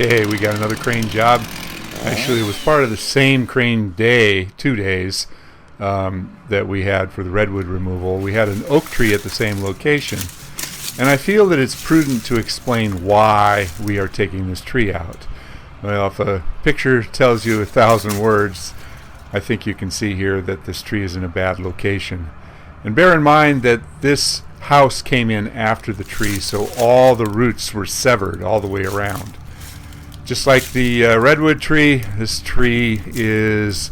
Okay, we got another crane job. Actually, it was part of the same crane day, 2 days, that we had for the redwood removal. We had an oak tree at the same location. And I feel that it's prudent to explain why we are taking this tree out. Well, if a picture tells you 1,000 words, I think you can see here that this tree is in a bad location. And bear in mind that this house came in after the tree, so all the roots were severed all the way around. Just like the redwood tree, this tree is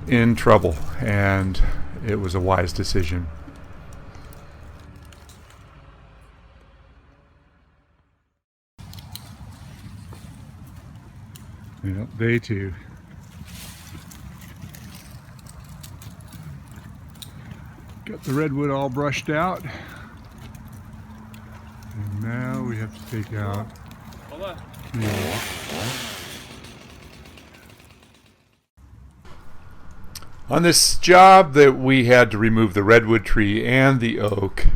in trouble, and it was a wise decision. Yep, day 2. Got the redwood all brushed out, and now we have to take out the oak. On this job that we had to remove the redwood tree and the oak,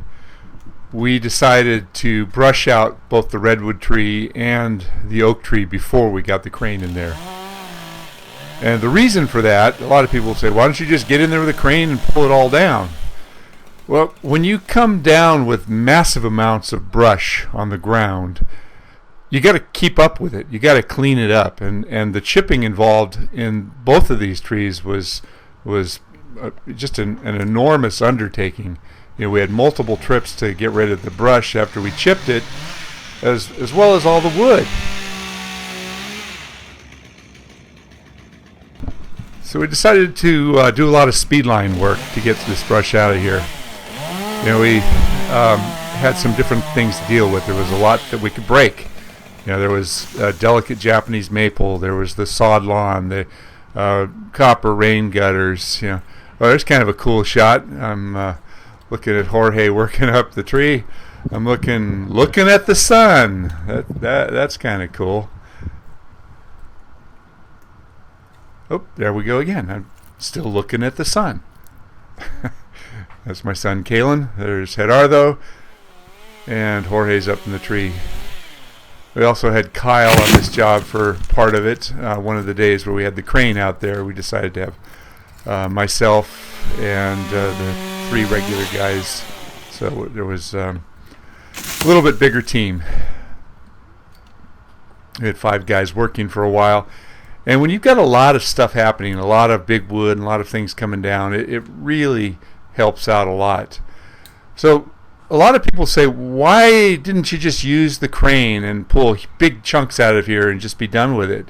we decided to brush out both the redwood tree and the oak tree before we got the crane in there. And the reason for that, a lot of people say, why don't you just get in there with a crane and pull it all down? Well, when you come down with massive amounts of brush on the ground, you got to keep up with it. You got to clean it up, and the chipping involved in both of these trees was just an enormous undertaking. You know, we had multiple trips to get rid of the brush after we chipped it, as well as all the wood. So we decided to do a lot of speed line work to get this brush out of here. You know, we had some different things to deal with. There was a lot that we could break. You know, there was delicate Japanese maple. There was the sod lawn, the copper rain gutters. You know, well, there's kind of a cool shot. I'm looking at Jorge working up the tree. I'm looking at the sun. That's kind of cool. Oh, there we go again. I'm still looking at the sun. That's my son Kalen. There's Gerardo, and Jorge's up in the tree. We also had Kyle on this job for part of it. One of the days where we had the crane out there, we decided to have myself and the 3 regular guys. So there was a little bit bigger team. We had 5 guys working for a while. And when you've got a lot of stuff happening, a lot of big wood and a lot of things coming down, it really helps out a lot. So a lot of people say, why didn't you just use the crane and pull big chunks out of here and just be done with it?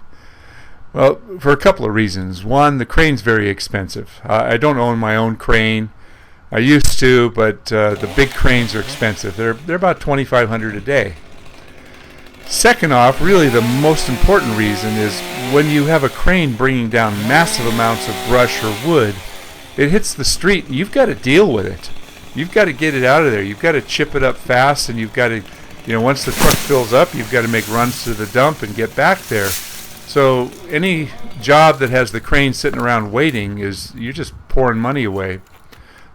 Well, for a couple of reasons. One, the crane's very expensive. I don't own my own crane. I used to, but the big cranes are expensive. They're about $2,500 a day. Second off, really the most important reason is when you have a crane bringing down massive amounts of brush or wood, it hits the street and you've got to deal with it. You've got to get it out of there. You've got to chip it up fast, and you've got to, once the truck fills up, you've got to make runs to the dump and get back there. So any job that has the crane sitting around waiting you're just pouring money away.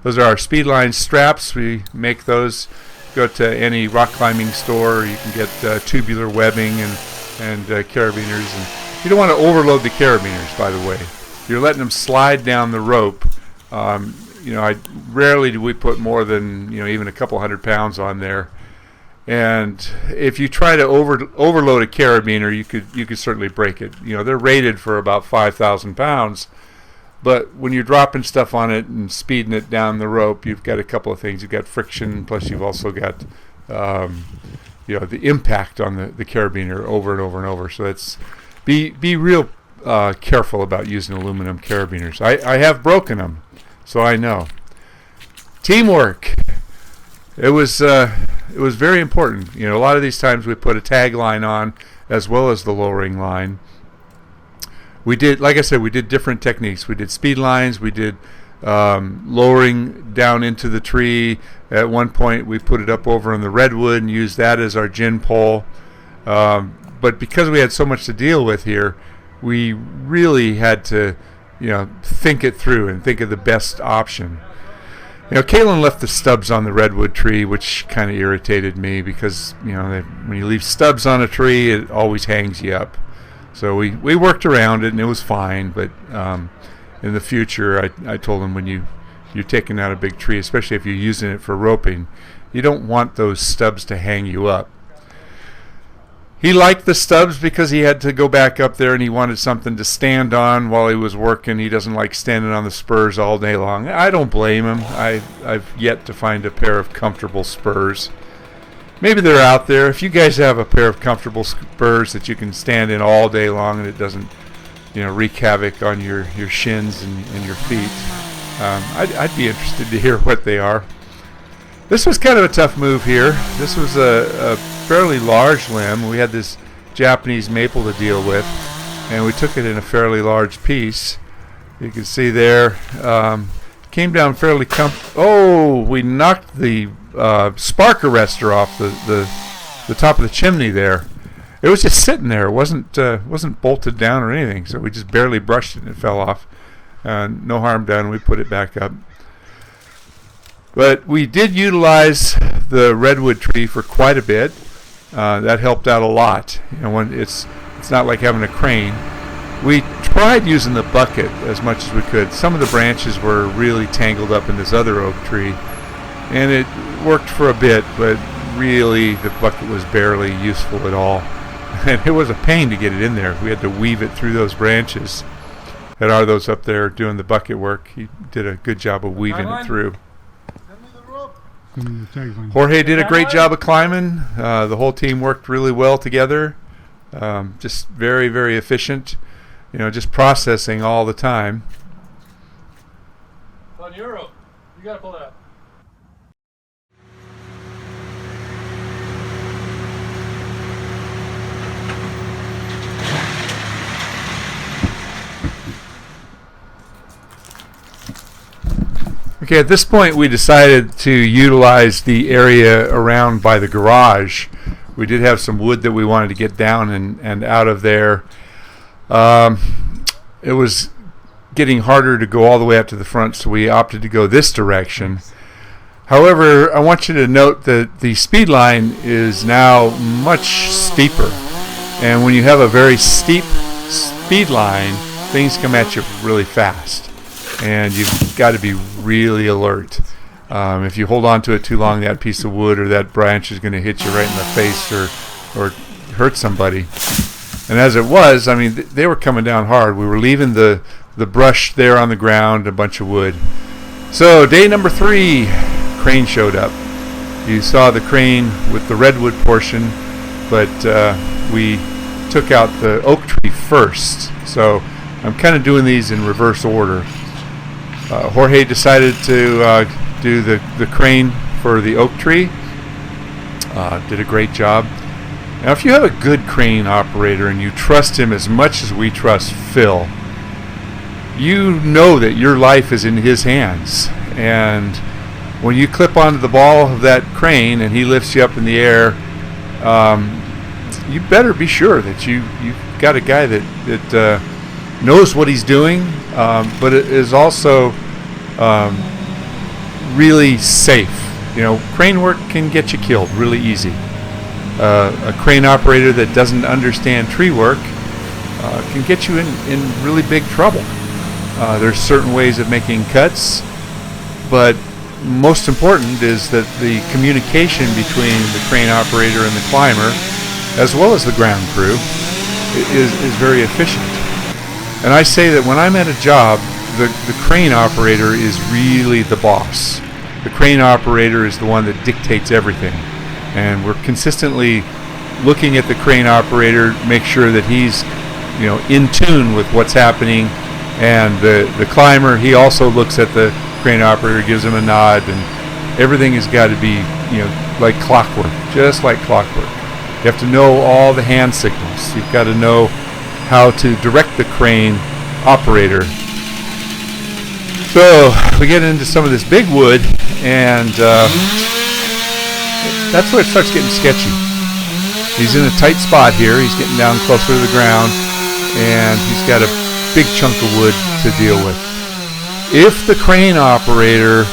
Those are our speed line straps. We make those. Go to any rock climbing store. You can get tubular webbing and carabiners. And you don't want to overload the carabiners, by the way. You're letting them slide down the rope. Rarely do we put more than even a couple 100 pounds on there. And if you try to overload a carabiner, you could certainly break it. They're rated for about 5,000 pounds. But when you're dropping stuff on it and speeding it down the rope, you've got a couple of things. You've got friction, plus you've also got, the impact on the carabiner over and over and over. So be real careful about using aluminum carabiners. I have broken them, so I know. Teamwork. It was very important. A lot of these times we put a tag line on as well as the lowering line. We did, like I said, we did different techniques. We did speed lines. We did lowering down into the tree. At one point, we put it up over in the redwood and used that as our gin pole. But because we had so much to deal with here, we really had to, think it through and think of the best option. Caitlin left the stubs on the redwood tree, which kind of irritated me because, when you leave stubs on a tree, it always hangs you up. So we worked around it, and it was fine. But in the future, I told him when you're taking out a big tree, especially if you're using it for roping, you don't want those stubs to hang you up. He liked the stubs because he had to go back up there and he wanted something to stand on while he was working. He doesn't like standing on the spurs all day long. I don't blame him. I've yet to find a pair of comfortable spurs. Maybe they're out there. If you guys have a pair of comfortable spurs that you can stand in all day long and it doesn't, wreak havoc on your shins and your feet, I'd be interested to hear what they are. This was kind of a tough move here. This was a fairly large limb. We had this Japanese maple to deal with, and we took it in a fairly large piece. You can see there, came down fairly we knocked the spark arrestor off the top of the chimney there. It was just sitting there. It wasn't bolted down or anything, so we just barely brushed it and it fell off. No harm done. We put it back up. But we did utilize the redwood tree for quite a bit. That helped out a lot. When it's not like having a crane. We tried using the bucket as much as we could. Some of the branches were really tangled up in this other oak tree, and it worked for a bit, but really the bucket was barely useful at all. And it was a pain to get it in there. We had to weave it through those branches. Had Arthos up there doing the bucket work. He did a good job of weaving it through. Jorge did a great job of climbing. The whole team worked really well together. Just very, very efficient. Just processing all the time. On your rope. You gotta pull that. Okay, at this point we decided to utilize the area around by the garage. We did have some wood that we wanted to get down and out of there. It was getting harder to go all the way up to the front, so we opted to go this direction. However, I want you to note that the speed line is now much steeper. And when you have a very steep speed line, things come at you really fast. And you've got to be really alert. If you hold on to it too long, that piece of wood or that branch is going to hit you right in the face or hurt somebody. And as it was, they were coming down hard. We were leaving the brush there on the ground, a bunch of wood. So day number 3, crane showed up. You saw the crane with the redwood portion, but we took out the oak tree first. So I'm kind of doing these in reverse order. Jorge decided to do the crane for the oak tree. Did a great job. Now, if you have a good crane operator and you trust him as much as we trust Phil, you know that your life is in his hands. And when you clip onto the ball of that crane and he lifts you up in the air, you better be sure that you've got a guy that knows what he's doing, but it is also really safe. Crane work can get you killed really easy. A crane operator that doesn't understand tree work can get you in really big trouble. There's certain ways of making cuts, but most important is that the communication between the crane operator and the climber, as well as the ground crew, is very efficient. And I say that when I'm at a job, the crane operator is really the boss. The crane operator is the one that dictates everything. And we're consistently looking at the crane operator, make sure that he's in tune with what's happening. And the climber, he also looks at the crane operator, gives him a nod, and everything has got to be like clockwork, just like clockwork. You have to know all the hand signals. You've got to know how to direct the crane operator. So we get into some of this big wood, and that's where it starts getting sketchy. He's in a tight spot here. He's getting down closer to the ground, and he's got a big chunk of wood to deal with. If the crane operator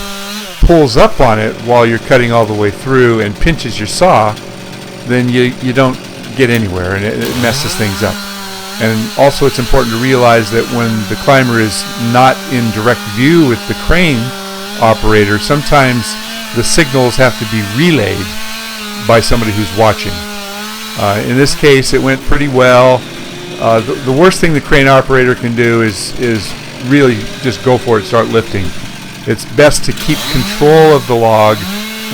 pulls up on it while you're cutting all the way through and pinches your saw, then you don't get anywhere, and it messes things up. And also it's important to realize that when the climber is not in direct view with the crane operator, sometimes the signals have to be relayed by somebody who's watching. In this case, it went pretty well. The worst thing the crane operator can do is really just go for it, start lifting. It's best to keep control of the log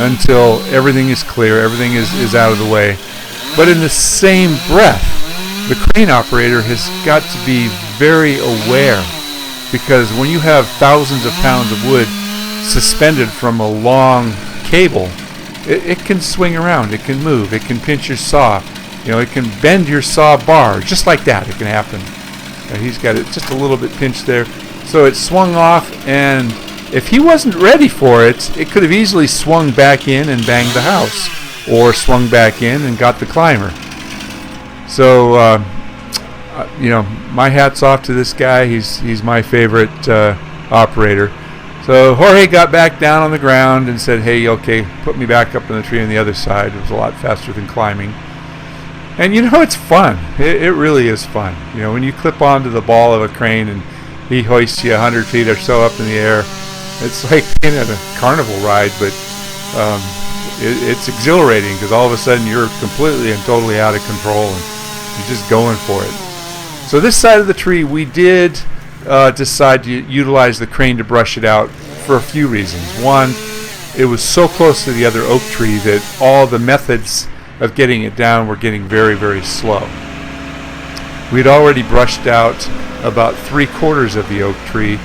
until everything is clear, everything is out of the way. But in the same breath, the crane operator has got to be very aware, because when you have thousands of pounds of wood suspended from a long cable, it can swing around, it can move, it can pinch your saw, it can bend your saw bar, just like that. It can happen. He's got it just a little bit pinched there, so it swung off, and if he wasn't ready for it, it could have easily swung back in and banged the house, or swung back in and got the climber. So, my hat's off to this guy. He's my favorite operator. So Jorge got back down on the ground and said, "Hey, okay, put me back up in the tree on the other side." It was a lot faster than climbing. And it's fun. It really is fun. When you clip onto the ball of a crane and he hoists you 100 feet or so up in the air, it's like being at a carnival ride, but it's exhilarating, because all of a sudden you're completely and totally out of control and you're just going for it. So this side of the tree, we did decide to utilize the crane to brush it out for a few reasons. One, it was so close to the other oak tree that all the methods of getting it down were getting very, very slow. We'd already brushed out about 3/4 of the oak tree.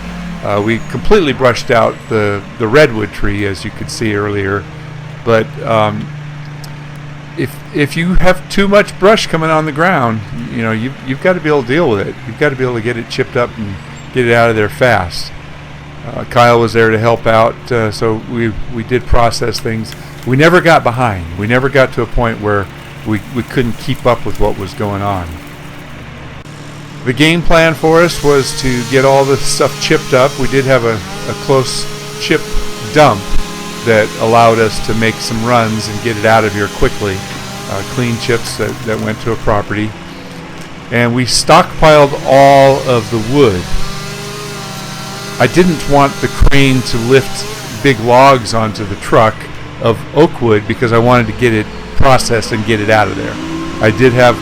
We completely brushed out the redwood tree, as you could see earlier. But if you have too much brush coming on the ground, you've got to be able to deal with it. You've got to be able to get it chipped up and get it out of there fast. Kyle was there to help out, so we did process things. We never got behind. We never got to a point where we couldn't keep up with what was going on. The game plan for us was to get all the stuff chipped up. We did have a close chip dump that allowed us to make some runs and get it out of here quickly. Clean chips that went to a property. And we stockpiled all of the wood. I didn't want the crane to lift big logs onto the truck of oak wood, because I wanted to get it processed and get it out of there. I did have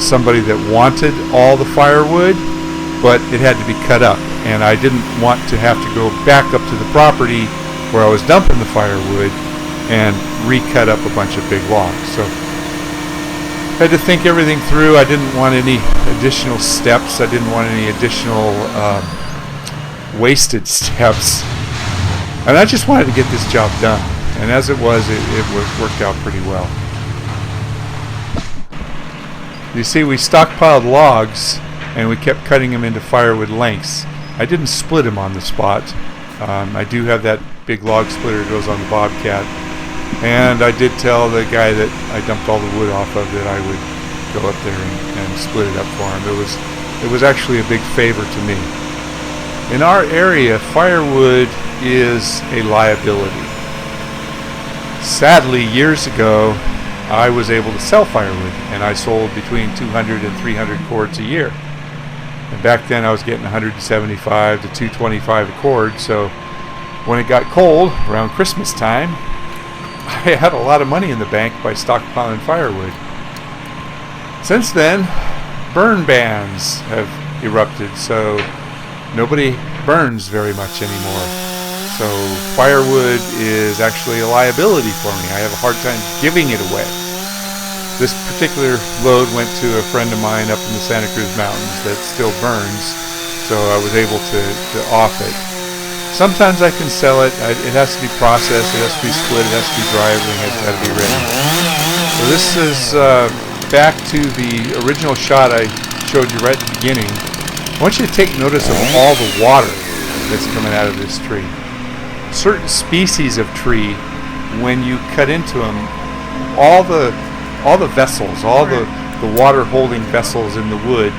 somebody that wanted all the firewood, but it had to be cut up, and I didn't want to have to go back up to the property where I was dumping the firewood and recut up a bunch of big logs. So I had to think everything through. I didn't want any additional steps. I didn't want any additional wasted steps, and I just wanted to get this job done. And as it was, it worked out pretty well. You see, we stockpiled logs and we kept cutting them into firewood lengths. I didn't split them on the spot. I do have that big log splitter that goes on the Bobcat, and I did tell the guy that I dumped all the wood off of that I would go up there and split it up for him. It was actually a big favor to me. In our area, firewood is a liability. Sadly, years ago, I was able to sell firewood, and I sold between 200 and 300 cords a year. And back then I was getting 175 to 225 a cord, so when it got cold around Christmas time, I had a lot of money in the bank by stockpiling firewood. Since then, burn bans have erupted, so nobody burns very much anymore. So firewood is actually a liability for me. I have a hard time giving it away. This particular load went to a friend of mine up in the Santa Cruz Mountains that still burns, so I was able to off it. Sometimes I can sell it. It has to be processed, it has to be split, it has to be dry, everything has got to be ready. So this is back to the original shot I showed you right at the beginning. I want you to take notice of all the water that's coming out of this tree. Certain species of tree, when you cut into them, all the vessels, all the water holding vessels in the wood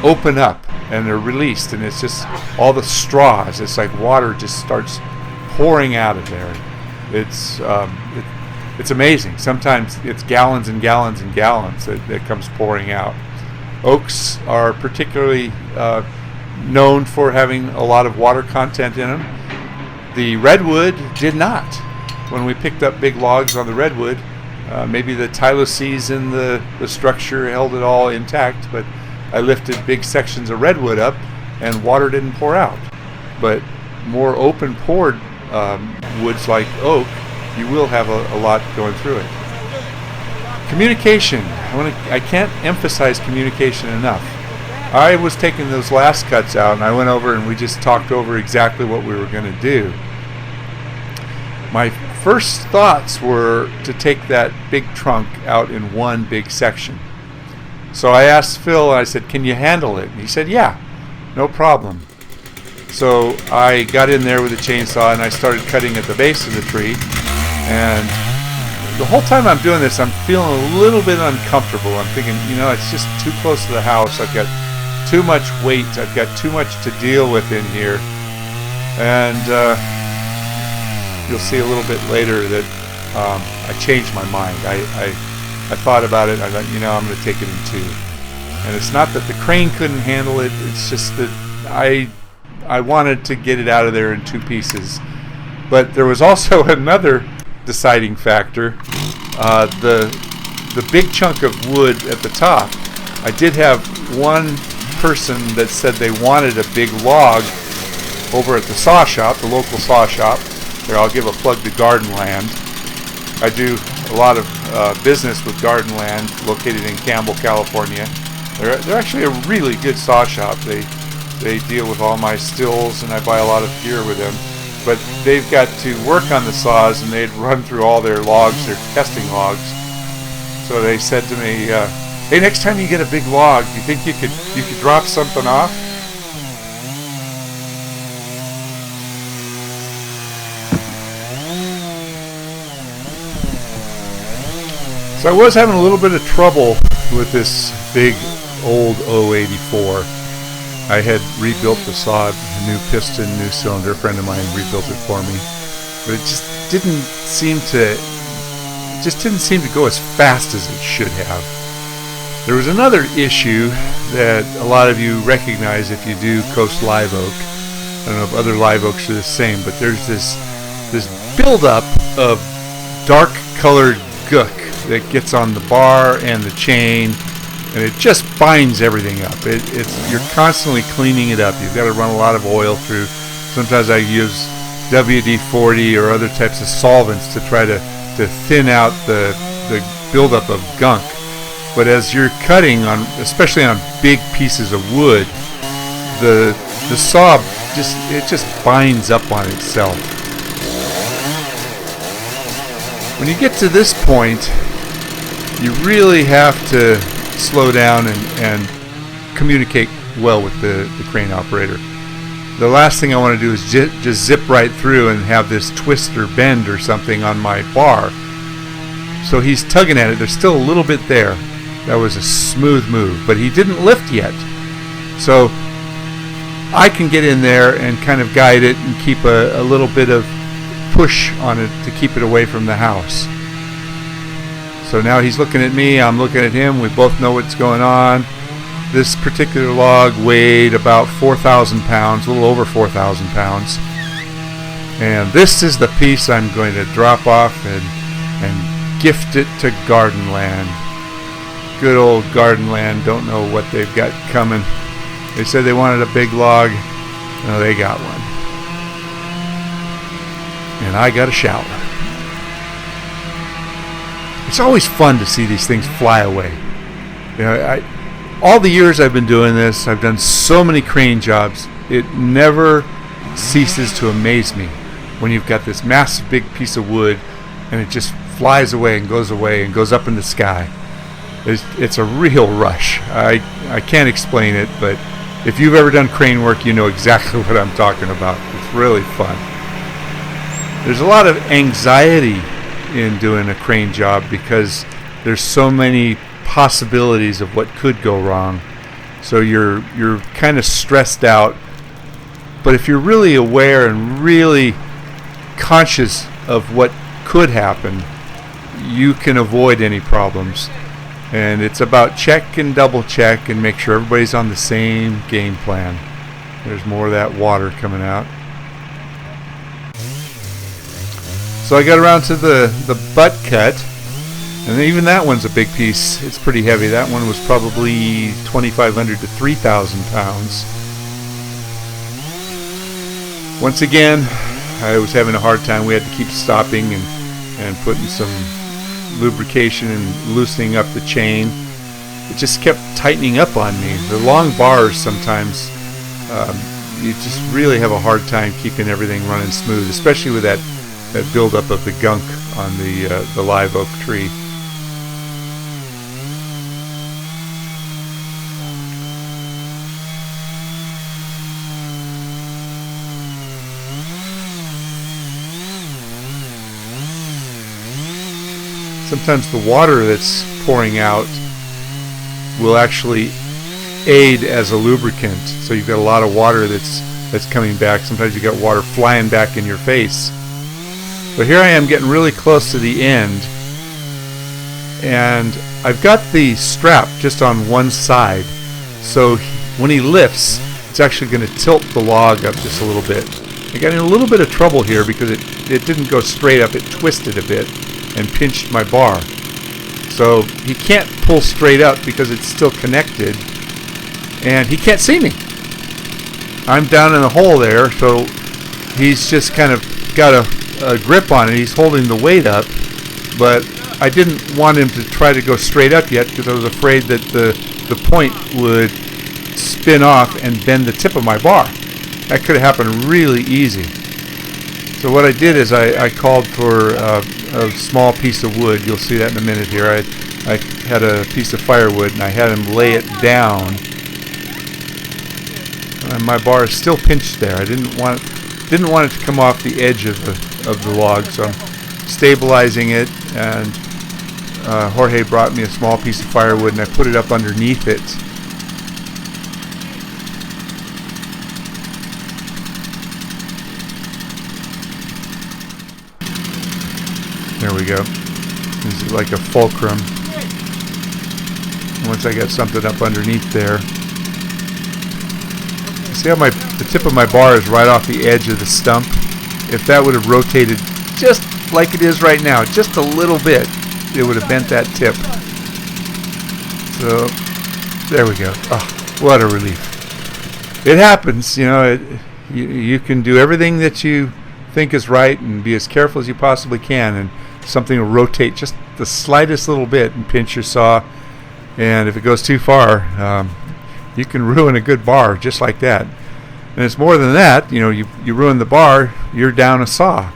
open up and they're released, and it's just all the straws. It's like water just starts pouring out of there. It's amazing. Sometimes it's gallons and gallons and gallons that comes pouring out. Oaks are particularly known for having a lot of water content in them. The redwood did not. When we picked up big logs on the redwood, maybe the tylocies in the structure held it all intact, but I lifted big sections of redwood up and water didn't pour out. But more open pored woods like oak, you will have a lot going through it. Communication. I can't emphasize communication enough. I was taking those last cuts out and I went over and we just talked over exactly what we were going to do. My first thoughts were to take that big trunk out in one big section. So I asked Phil, I said, can you handle it? And he said, yeah, no problem. So I got in there with a chainsaw and I started cutting at the base of the tree. And the whole time I'm doing this, I'm feeling a little bit uncomfortable. I'm thinking, it's just too close to the house. I've got too much weight. I've got too much to deal with in here. And you'll see a little bit later that I changed my mind. I thought about it. I thought, I'm going to take it in two. And it's not that the crane couldn't handle it. It's just that I wanted to get it out of there in two pieces. But there was also another deciding factor. The big chunk of wood at the top, I did have one person that said they wanted a big log over at the saw shop, the local saw shop. There, I'll give a plug to Garden Land. I do a lot of business with Garden Land, located in Campbell, California. They're actually a really good saw shop. They deal with all my stills, and I buy a lot of gear with them. But they've got to work on the saws, and they'd run through all their logs, their testing logs. So they said to me, "Hey, next time you get a big log, do you think you could drop something off?" So I was having a little bit of trouble with this big old 084. I had rebuilt the saw, new piston, new cylinder. A friend of mine rebuilt it for me, but it just didn't seem to go as fast as it should have. There was another issue that a lot of you recognize if you do Coast Live Oak. I don't know if other live oaks are the same, but there's this buildup of dark colored gook that gets on the bar and the chain, and it just binds everything up. You're constantly cleaning it up. You've got to run a lot of oil through. Sometimes I use WD-40 or other types of solvents to try to thin out the buildup of gunk. But as you're cutting on, especially on big pieces of wood, the saw just binds up on itself. When you get to this point, you really have to slow down and communicate well with the crane operator. The last thing I want to do is just zip right through and have this twist or bend or something on my bar. So he's tugging at it. There's still a little bit there. That was a smooth move, but he didn't lift yet. So I can get in there and kind of guide it and keep a little bit of push on it to keep it away from the house. So now he's looking at me, I'm looking at him, we both know what's going on. This particular log weighed about 4,000 pounds, a little over 4,000 pounds. And this is the piece I'm going to drop off and gift it to Garden Land. Good old Garden Land, don't know what they've got coming. They said they wanted a big log. No, they got one. And I got a shower. It's always fun to see these things fly away. All the years I've been doing this, I've done so many crane jobs. It never ceases to amaze me when you've got this massive big piece of wood and it just flies away and goes up in the sky. It's a real rush. I can't explain it, but if you've ever done crane work, you know exactly what I'm talking about. It's really fun. There's a lot of anxiety in doing a crane job because there's so many possibilities of what could go wrong. So you're kind of stressed out. But if you're really aware and really conscious of what could happen, you can avoid any problems. And it's about check and double check and make sure everybody's on the same game plan. There's more of that water coming out. So I got around to the butt cut, and even that one's a big piece. It's pretty heavy. That one was probably 2,500 to 3,000 pounds. Once again, I was having a hard time. We had to keep stopping and putting some lubrication and loosening up the chain. It just kept tightening up on me. The long bars sometimes, you just really have a hard time keeping everything running smooth, especially with that buildup of the gunk on the live oak tree. Sometimes the water that's pouring out will actually aid as a lubricant. So you've got a lot of water that's coming back. Sometimes you got water flying back in your face. But here I am getting really close to the end, and I've got the strap just on one side. So when he lifts, it's actually going to tilt the log up just a little bit. I got in a little bit of trouble here because it didn't go straight up. It twisted a bit and pinched my bar. So he can't pull straight up because it's still connected, and he can't see me. I'm down in the hole there, so he's just kind of got a grip on it. He's holding the weight up, but I didn't want him to try to go straight up yet because I was afraid that the point would spin off and bend the tip of my bar. That could have happened really easy. So what I did is I called for a small piece of wood. You'll see that in a minute here. I had a piece of firewood and I had him lay it down. And my bar is still pinched there. I didn't want it to come off the edge of the log, so I'm stabilizing it. And Jorge brought me a small piece of firewood and I put it up underneath it. There we go. This is like a fulcrum. Once I got something up underneath there. See how the tip of my bar is right off the edge of the stump? If that would have rotated just like it is right now, just a little bit, it would have bent that tip. So, there we go. Oh, what a relief. It happens, you know. You can do everything that you think is right and be as careful as you possibly can, and something will rotate just the slightest little bit and pinch your saw, and if it goes too far, you can ruin a good bar just like that. And it's more than that. You know, you ruin the bar, you're down a saw.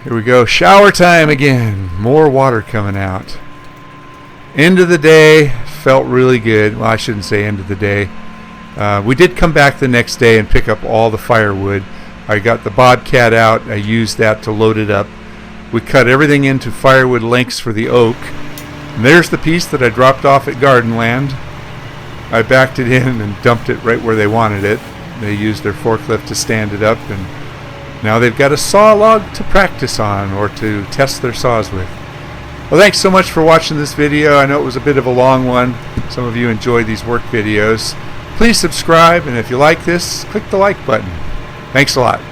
Here we go, shower time again. More water coming out. End of the day, felt really good. Well, I shouldn't say end of the day. We did come back the next day and pick up all the firewood. I got the Bobcat out. I used that to load it up. We cut everything into firewood lengths for the oak. And there's the piece that I dropped off at Gardenland. I backed it in and dumped it right where they wanted it. They used their forklift to stand it up, and now they've got a saw log to practice on or to test their saws with. Well, thanks so much for watching this video. I know it was a bit of a long one. Some of you enjoy these work videos. Please subscribe, and if you like this, click the like button. Thanks a lot.